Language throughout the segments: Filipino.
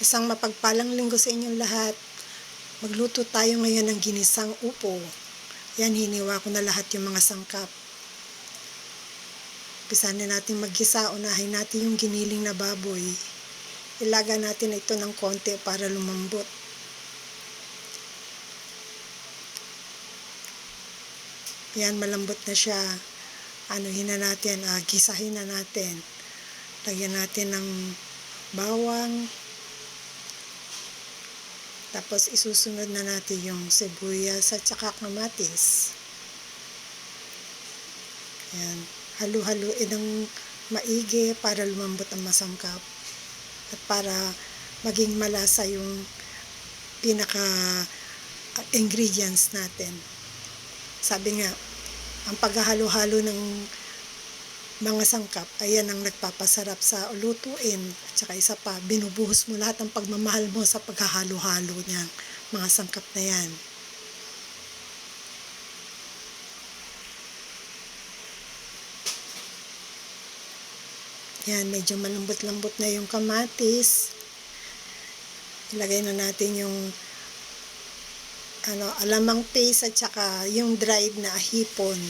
Isang mapagpalang linggo sa inyong lahat. Magluto tayo ngayon ng ginisang upo. Yan, hiniwa ko na lahat yung mga sangkap. Umpisahan na natin maggisa. Unahin natin yung giniling na baboy. Ilaga natin ito ng konti para lumambot. Yan, malambot na siya. Anuhin na natin, gisahin na natin. Lagyan natin ng bawang. Tapos isusunod na natin yung sibuyas at saka kamatis. Yan, halu-haluin ng maigi para lumambot ang masangkap. At para maging malasa yung pinaka ingredients natin. Sabi nga, ang paghahalo-halo ng mga sangkap, ayan ang nagpapasarap sa lutuin. At saka isa pa, binubuhos mo lahat ng pagmamahal mo sa paghahalo-halo niya, mga sangkap na yan. Yan, medyo malambot-lambot na yung kamatis. Ilagay na natin yung alamang paste at saka yung dried na hipon.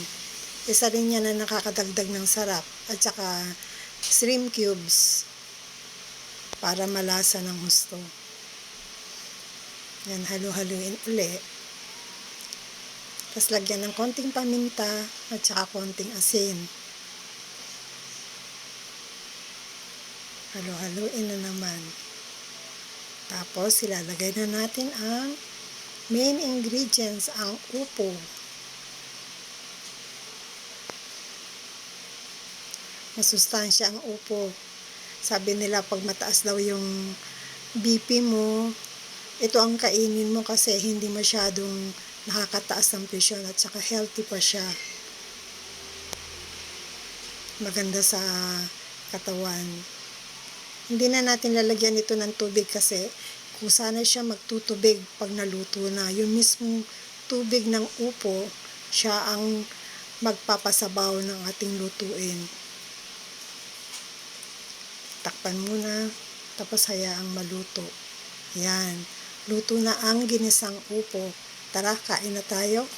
Isa rin yan na nakakadagdag ng sarap. At saka shrimp cubes para malasa ng husto. Yan, halu-haluin uli. Tapos lagyan ng konting paminta at saka konting asin. Halu-haluin na naman. Tapos ilalagay na natin ang main ingredients, ang upo. Masustansya ang upo. Sabi nila pag mataas daw yung BP mo, ito ang kainin mo kasi hindi masyadong nakakataas ng presyon at saka healthy pa siya. Maganda sa katawan. Hindi na natin lalagyan ito ng tubig kasi kusa na siya magtutubig pag naluto na. Yung mismong tubig ng upo, siya ang magpapasabaw ng ating lutuin. Takpan muna, tapos hayaang maluto. Yan, luto na ang ginisang upo. Tara, kain na tayo.